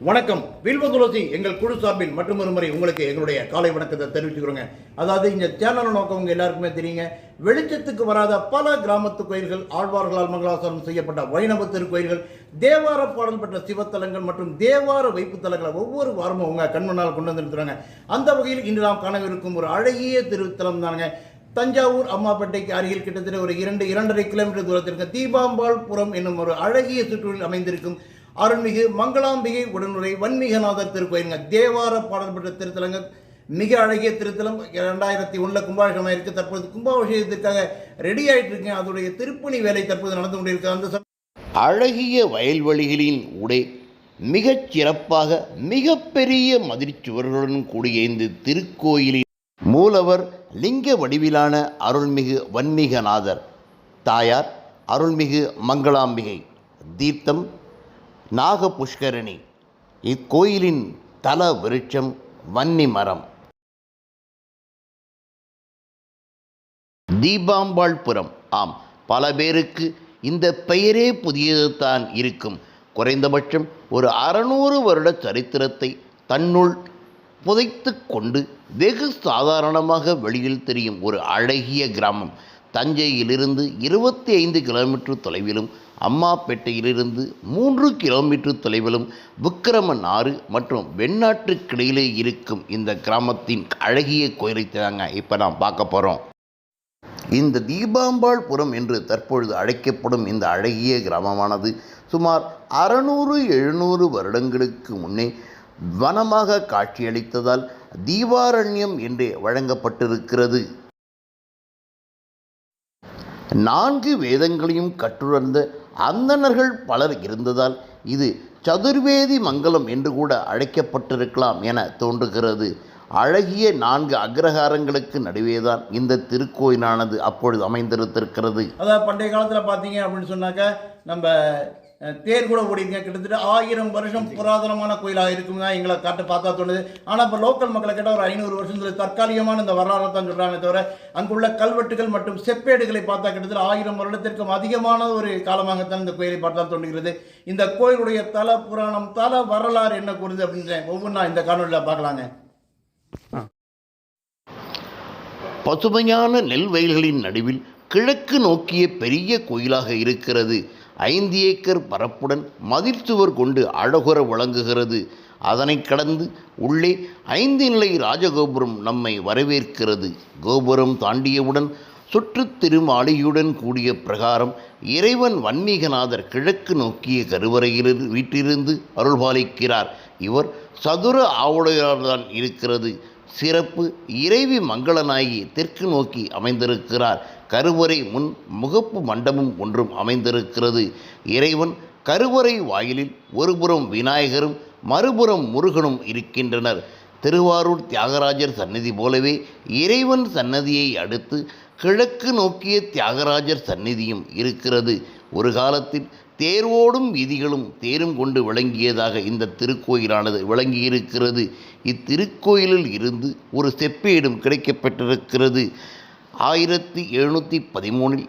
வணக்கம். வில்வ துளசி எங்கள் குழு சார்பில் மற்றும் ஒரு முறை உங்களுக்கு எங்களுடைய காலை வணக்கத்தை தெரிவிச்சுக்கிறோங்க. அதாவது இந்த சேனல் நோக்கம் உங்க எல்லாருக்குமே தெரியுங்க. வெளிச்சத்துக்கு வராத பல கிராமத்து கோயில்கள், ஆழ்வார்களால் மங்களாசாரம் செய்யப்பட்ட வைணவ திருக்கோயில்கள், தேவார பாடல் பெற்ற சிவத்தலங்கள் மற்றும் தேவார வைப்பு தலங்களை ஒவ்வொரு வாரமும் உங்க கண்மனால் கொண்டு வந்து நிறுத்துறாங்க. அந்த வகையில் இன்று நாம் காணவிருக்கும் ஒரு அழகிய திருத்தலம் தானுங்க. தஞ்சாவூர் அம்மாப்பேட்டைக்கு அருகில் கிட்டத்தட்ட ஒரு 2-2.5 கிலோமீட்டர் தூரத்திற்கு தீபாம்பாள்புரம் என்னும் ஒரு அழகிய சுற்றுலில் அமைந்திருக்கும் அருள்மிகு மங்களாம்பிகை உடனுரை வன்மீகநாதர் திருக்கோயிலுங்க. தேவார பாடல் பெற்ற திருத்தலங்கள், மிக அழகிய திருத்தலம். 2001 கும்பாபிஷேகம் இருக்கு. தற்போது கும்பாபிஷேகத்திற்காக ரெடி ஆயிட்டு இருக்கேன். அதோடைய திருப்பணி வேலை தற்போது நடந்து கொண்டிருக்கு. அந்த அழகிய வயல்வெளிகளின் ஊடே மிகச் சிறப்பாக மிகப்பெரிய மதிர்ச்சுவர்களுடன் கூடிய இந்த திருக்கோயிலின் மூலவர் லிங்க வடிவிலான அருள்மிகு வன்மீகநாதர், தாயார் அருள்மிகு மங்களாம்பிகை, தீர்த்தம் நாக புஷ்கரணி. இக்கோயிலின் தல விருட்சம் வன்னி மரம். தீபாம்பாள்புரம். ஆம், பல பேருக்கு இந்த பெயரே புதியதுதான் இருக்கும். குறைந்தபட்சம் ஒரு 600 வருட சரித்திரத்தை தன்னுள் புதைத்து கொண்டு வெகு சாதாரணமாக வெளியில் தெரியும் ஒரு அழகிய கிராமம். தஞ்சையிலிருந்து 25 கிலோமீட்டர் தொலைவிலும், அம்மாப்பேட்டையிலிருந்து 3 கிலோமீட்டர் தொலைவிலும், விக்கிரமன் ஆறு மற்றும் வெண்ணாற்றுக்கிடையிலே இருக்கும் இந்த கிராமத்தின் அழகிய கோயிலை தாங்க இப்போ நாம் பார்க்க போகிறோம். இந்த தீபாம்பாள்புரம் என்று தற்பொழுது அழைக்கப்படும் இந்த அழகிய கிராமமானது சுமார் 600-700 வருடங்களுக்கு முன்னே வனமாக காட்சியளித்ததால் தீபாரண்யம் என்றே வழங்கப்பட்டிருக்கிறது. 4 வேதங்களையும் கற்றுணர்ந்த அந்தணர்கள் பலர் இருந்ததால் இது சதுர்வேதி மங்கலம் என்று கூட அழைக்கப்பட்டிருக்கலாம் என தோன்றுகிறது. அழகிய 4 அக்ரஹாரங்களுக்கு நடுவேதான் இந்த திருக்கோயிலானது அப்பொழுது அமைந்திருக்கிறது. அதாவது பண்டைய காலத்தில் பார்த்தீங்க அப்படின்னு சொன்னாக்க நம்ம தேர் கூட ஓடிங்க. கிட்டத்தட்ட 1000 வருஷம் புராதனமான கோயிலாக இருக்குங்க எங்களை பார்த்தா தோணுது. ஆனால் இப்போ லோக்கல் மக்களை கேட்டால் ஒரு 500 வருஷம் தற்காலிகமான இந்த வரலாறு தான் சொல்கிறாங்க தவிர அங்குள்ள கல்வெட்டுகள் மற்றும் செப்பேடுகளை பார்த்தா கிட்டத்தட்ட 1000 வருடத்திற்கும் அதிகமான ஒரு காலமாகத்தான் இந்த கோயிலை பார்த்தா தோன்றுகிறது. இந்த கோயிலுடைய தல புராணம், தல வரலாறு என்ன கூறுது அப்படின்ற ஒவ்வொன்றா இந்த காணொலியில் பார்க்கலாங்க. பசுமையான நெல் வயல்களின் நடுவில் கிழக்கு நோக்கிய பெரிய கோயிலாக இருக்கிறது. 5 ஏக்கர் பரப்புடன் மதிர்ச்சுவர் கொண்டு அழகுற விளங்குகிறது. அதனை கடந்து உள்ளே 5 நிலை ராஜகோபுரம் நம்மை வரவேற்கிறது. கோபுரம் தாண்டியவுடன் சுற்று திருமாளிகையுடன் கூடிய பிரகாரம் இறைவன் வன்மீகநாதர் கிழக்கு நோக்கிய கருவறையில் வீட்டிலிருந்து அருள்பாலிக்கிறார். இவர் சதுர ஆவுடையார்தான் இருக்கிறது. சிறப்பு, இறைவி மங்களநாயகி தெற்கு நோக்கி அமைந்திருக்கிறார். கருவறை முன் முகப்பு மண்டபம் ஒன்றும் அமைந்திருக்கிறது. இறைவன் கருவறை வாயிலில் ஒருபுறம் விநாயகரும் மறுபுறம் முருகனும் இருக்கின்றனர். திருவாரூர் தியாகராஜர் சந்நிதி போலவே இறைவன் சன்னதியை அடுத்து கிழக்கு நோக்கிய தியாகராஜர் சந்நிதியும் இருக்கிறது. ஒரு காலத்தில் தேரோடும் வீதிகளும் தேரும் கொண்டு விளங்கியதாக இந்த திருக்கோயிலானது விளங்கியிருக்கிறது. இத்திருக்கோயிலில் இருந்து ஒரு செப்பேடும் கிடைக்கப்பட்டிருக்கிறது. 1713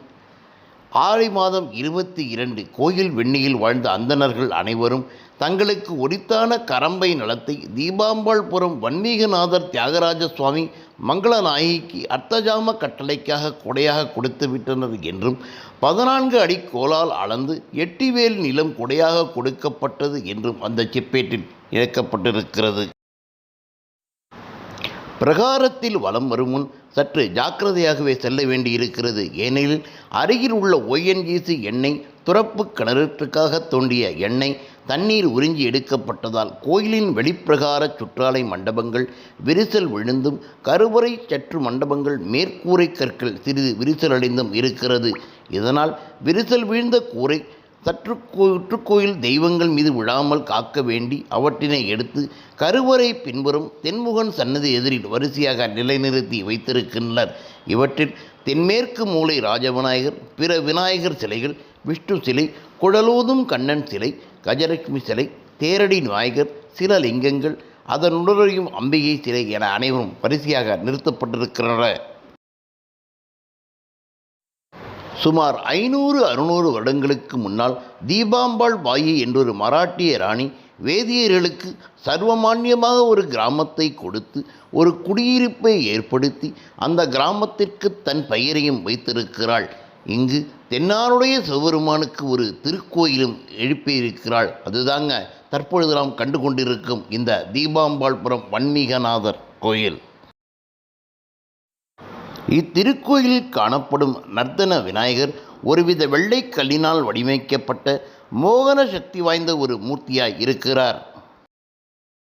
ஆடி மாதம் 22 கோயில் வெண்ணியில் வாழ்ந்த அந்தணர்கள் அனைவரும் தங்களுக்கு உரித்தான கரம்பை நிலத்தை தீபாம்பாள்புரம் வன்மீகநாதர் தியாகராஜ சுவாமி மங்களநாயகிக்கு அர்த்தஜாம கட்டளைக்காக கொடையாக கொடுத்து விட்டனர் என்றும், 14 அடி கோலால் அளந்து 8 வேல் நிலம் கொடையாக கொடுக்கப்பட்டது என்றும் அந்த செப்பேட்டில் இழக்கப்பட்டிருக்கிறது. பிரகாரத்தில் வலம் வரும் முன் சற்று ஜாக்கிரதையாகவே செல்ல வேண்டியிருக்கிறது. ஏனெனில் அருகில் உள்ள ONGC எண்ணெய் துறப்பு கிணறுக்காக தோண்டிய எண்ணெய் தண்ணீர் உறிஞ்சி எடுக்கப்பட்டதால் கோயிலின் வெளிப்பிரகார சுற்றாலை மண்டபங்கள் விரிசல் விழுந்தும், கருவறை சற்று மண்டபங்கள் மேற்கூரை கற்கள் சிறிது விரிசலடைந்தும் இருக்கிறது. இதனால் விரிசல் வீழ்ந்த கூரை சுற்றுக்கோயில் தெய்வங்கள் மீது விழாமல் காக்க வேண்டி அவற்றினை எடுத்து கருவறை பின்புறம் தென்முகன் சன்னதி எதிரில் வரிசையாக நிலைநிறுத்தி வைத்திருக்கின்றனர். இவற்றில் தென்மேற்கு மூலை ராஜவிநாயகர், பிற விநாயகர் சிலைகள், விஷ்ணு சிலை, குழலூதும் கண்ணன் சிலை, கஜலட்சுமி சிலை, தேரடி விநாயகர், சில லிங்கங்கள், அதனுடனும் அம்பிகை சிலை என அனைவரும் வரிசையாக நிறுத்தப்பட்டிருக்கின்றனர். சுமார் 500-600 வருடங்களுக்கு முன்னால் தீபாம்பாள் பாயி என்றொரு மராட்டிய ராணி வேதியர்களுக்கு சர்வமானியமாக ஒரு கிராமத்தை கொடுத்து ஒரு குடியிருப்பை ஏற்படுத்தி அந்த கிராமத்திற்கு தன் பெயரையும் வைத்திருக்கிறாள். இங்கு தென்னாருடைய சிவபெருமானுக்கு ஒரு திருக்கோயிலும் எழுப்பியிருக்கிறாள். அதுதாங்க தற்பொழுது நாம் கண்டு கொண்டிருக்கும் இந்த தீபாம்பாள்புரம் வன்மீகநாதர் கோயில். இத்திருக்கோயிலில் காணப்படும் நர்த்தன விநாயகர் ஒருவித வெள்ளை கல்லினால் வடிவமைக்கப்பட்ட மோகன சக்தி வாய்ந்த ஒரு மூர்த்தியாய் இருக்கிறார்.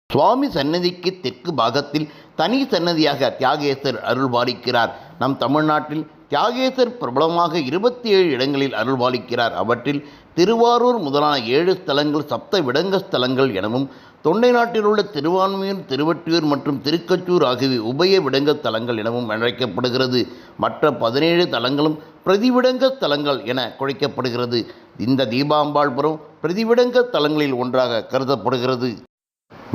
சுவாமி சன்னதிக்கு தெற்கு பாகத்தில் தனி சன்னதியாக தியாகேசர் அருள்பாலிக்கிறார். நம் தமிழ்நாட்டில் தியாகேசர் பிரபலமாக 27 இடங்களில் அருள்பாலிக்கிறார். அவற்றில் திருவாரூர் முதலான 7 ஸ்தலங்கள் சப்த விடங்க ஸ்தலங்கள் எனவும், தொண்டை நாட்டில் உள்ள திருவான்மியூர், திருவொற்றியூர் மற்றும் திருக்கச்சூர் ஆகியவை உபய விடங்க ஸ்தலங்கள் எனவும் அழைக்கப்படுகிறது. மற்ற 17 தலங்களும் பிரதிவிடங்க ஸ்தலங்கள் என குழைக்கப்படுகிறது. இந்த தீபாம்பாள்புரம் பிரதிவிடங்க ஸ்தலங்களில் ஒன்றாக கருதப்படுகிறது.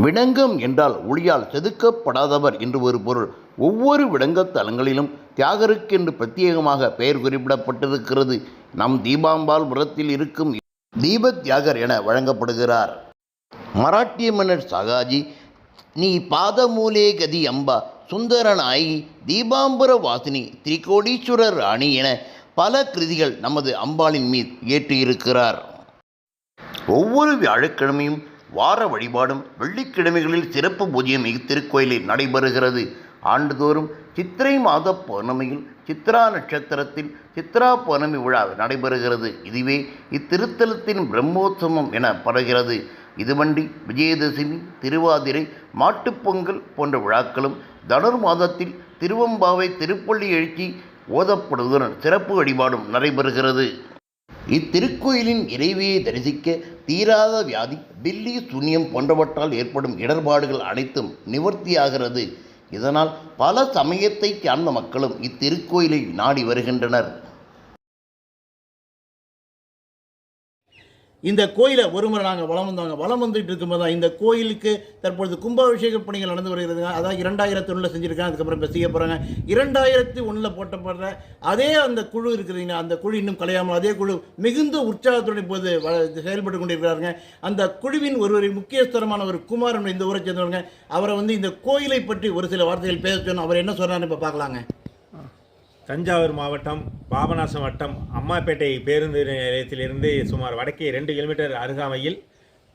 விடங்கம் என்றால் ஒளியால் செதுக்கப்படாதவர் என்று ஒரு பொருள். ஒவ்வொரு விடங்க தலங்களிலும் தியாகருக்கென்று பிரத்யேகமாக பெயர் குறிப்பிடப்பட்டிருக்கிறது. நம் தீபாம்பாள்புரத்தில் இருக்கும் தீப தியாகர் என வழங்கப்படுகிறார். மராட்டிய மன்னர் சாகாஜி நீ பாதமூலே கதி அம்பா சுந்தரநாயகி தீபாம்பர வாசினி திரிகோடீஸ்வரர் ராணி என பல கிருதிகள் நமது அம்பாளின் மீது ஏற்றியிருக்கிறார். ஒவ்வொரு வியாழக்கிழமையும் வார வழிபாடும் வெள்ளிக்கிழமைகளில் சிறப்பு பூஜையும் இத்திருக்கோயிலில் நடைபெறுகிறது. ஆண்டுதோறும் சித்திரை மாத பௌர்ணமியில் சித்ரா நட்சத்திரத்தில் சித்ரா பௌர்ணமி விழா நடைபெறுகிறது. இதுவே இத்திருத்தலத்தின் பிரம்மோற்சவம் எனப்படுகிறது. இதுவண்டி விஜயதசமி, திருவாதிரை, மாட்டுப்பொங்கல் போன்ற விழாக்களும் தனுர் மாதத்தில் திருவம்பாவை திருப்பள்ளி எழுச்சி ஓதப்படுவதுடன் சிறப்பு வழிபாடும் நடைபெறுகிறது. இத்திருக்கோயிலின் இறைவியை தரிசிக்க தீராத வியாதி, பில்லி, சூன்யம் போன்றவற்றால் ஏற்படும் இடர்பாடுகள் அனைத்தும் நிவர்த்தியாகிறது. இதனால் பல சமயத்தை சார்ந்த மக்களும் இத்திருக்கோயிலை நாடி வருகின்றனர். இந்த கோயிலை ஒரு முறை நாங்கள் வலம் வந்துட்டு இருக்கும்போது தான் இந்த கோயிலுக்கு தற்பொழுது கும்பாபிஷேக பணிகள் நடந்து வருகிறதுங்க. அதாவது 2001 செஞ்சுருக்காங்க. அதுக்கப்புறம் இப்போ செய்ய போகிறாங்க. 2001 போட்டப்படுற அதே அந்த குழு இருக்குதுங்க. அந்த குழு இன்னும் கலையாமல் அதே குழு மிகுந்த உற்சாகத்துடன் இப்போது செயல்பட்டு கொண்டிருக்கிறாருங்க. அந்த குழுவின் ஒரு முக்கியஸ்தரமான ஒரு குமாரன் இந்த ஊரை சேர்ந்தவங்க. அவரை இந்த கோயிலை பற்றி ஒரு சில வார்த்தைகள் பேச சொன்னோம். அவர் என்ன சொல்கிறாருன்னு இப்போ பார்க்கலாங்க. தஞ்சாவூர் மாவட்டம் பாபநாசம் வட்டம் அம்மாப்பேட்டை பேருந்து நிலையத்திலிருந்து சுமார் வடக்கே 2 கிலோமீட்டர் அருகாமையில்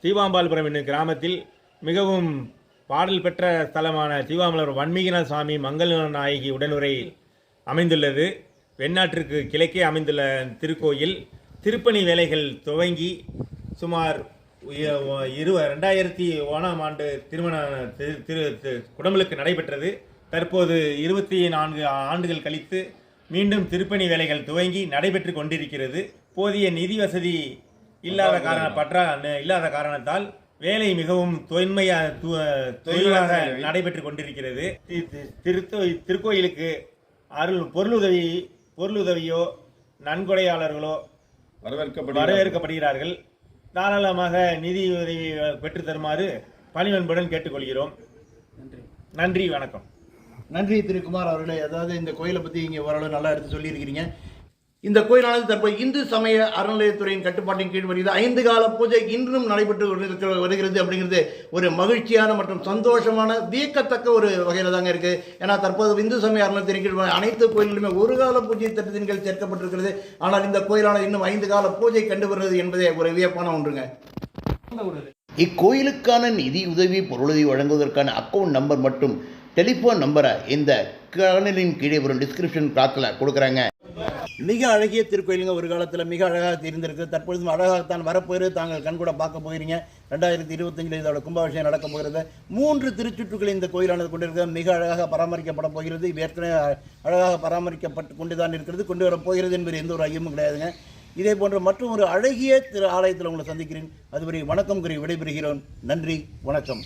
தீபாம்பாள்புரம் என்னும் கிராமத்தில் மிகவும் பாடல் பெற்ற ஸ்தலமான தீபாம்பாள்புரம் வன்மீகநாத சுவாமி மங்கள நாயகி உடனுரை அமைந்துள்ளது. வெண்ணாற்றிற்கு கிழக்கே அமைந்துள்ள திருக்கோயில் திருப்பணி வேலைகள் துவங்கி சுமார் 2001ஆம் ஆண்டு திருமண குடமுழுக்கு நடைபெற்றது. தற்போது 24 ஆண்டுகள் கழித்து மீண்டும் திருப்பணி வேலைகள் துவங்கி நடைபெற்று கொண்டிருக்கிறது. போதிய நிதி வசதி இல்லாத காரணத்தால் வேலை மிகவும் தொய்வாக நடைபெற்று கொண்டிருக்கிறது. திருக்கோயிலுக்கு பொருளுதவியோ நன்கொடையாளர்களோ வரவேற்கப்படுகிறார்கள். தாராளமாக நிதி உதவி பெற்று தருமாறு பணிவன்புடன் கேட்டுக்கொள்கிறோம். நன்றி, வணக்கம். நன்றி திருக்குமார் அவர்களே. அதாவது இந்த கோயிலை பற்றி இங்கே ஓரளவு நல்லா எடுத்து சொல்லியிருக்கிறீங்க. இந்த கோயிலானது தற்போது இந்து சமய அறநிலையத்துறையின் கட்டுப்பாட்டின் கீழ் வருகிறது. 5 கால பூஜை இன்றும் நடைபெற்று வருகிறது. அப்படிங்கிறது ஒரு மகிழ்ச்சியான மற்றும் சந்தோஷமான வியக்கத்தக்க ஒரு வகையில் தாங்க இருக்குது. ஏன்னா தற்போது இந்து சமய அறநிலையத்தின் கீழ் அனைத்து கோயில்களுமே 1 கால பூஜை திட்டத்தின் கீழ் சேர்க்கப்பட்டிருக்கிறது. ஆனால் இந்த கோயிலானது இன்னும் 5 கால பூஜை கண்டு வருகிறது என்பதே ஒரு வியப்பான ஒன்றுங்க. இக்கோயிலுக்கான நிதி உதவி பொருளுதவி வழங்குவதற்கான அக்கௌண்ட் நம்பர் மற்றும் டெலிஃபோன் நம்பரை இந்த சேனலின் கீழே வரும் டிஸ்கிரிப்ஷன் பாக்ஸில் கொடுக்குறாங்க. மிக அழகிய திருக்கோயிலுங்க. ஒரு காலத்தில் மிக அழகாக இருந்திருக்கு. தற்பொழுதும் அழகாகத்தான் வரப்போகிறது. தாங்கள் கண்கூட பார்க்க போகிறீங்க. 2025 இதோட கும்பாபிஷேகம் நடக்க போகிறது. 3 திருச்சுற்றுக்களை இந்த கோயிலானது கொண்டிருக்கிறது. மிக அழகாக பராமரிக்கப்பட போகிறது. ஏற்கனவே அழகாக பராமரிக்கப்பட்டு கொண்டு தான் இருக்கிறது. கொண்டு வரப்போகிறது என்பது எந்த ஒரு ஐயமும் கிடையாதுங்க. இதே போன்ற மற்றும் ஒரு அழகிய திரு ஆலயத்தில் உங்களை சந்திக்கிறேன். அதுவரை வணக்கம் கூறி விடைபெறுகிறோம். நன்றி, வணக்கம்.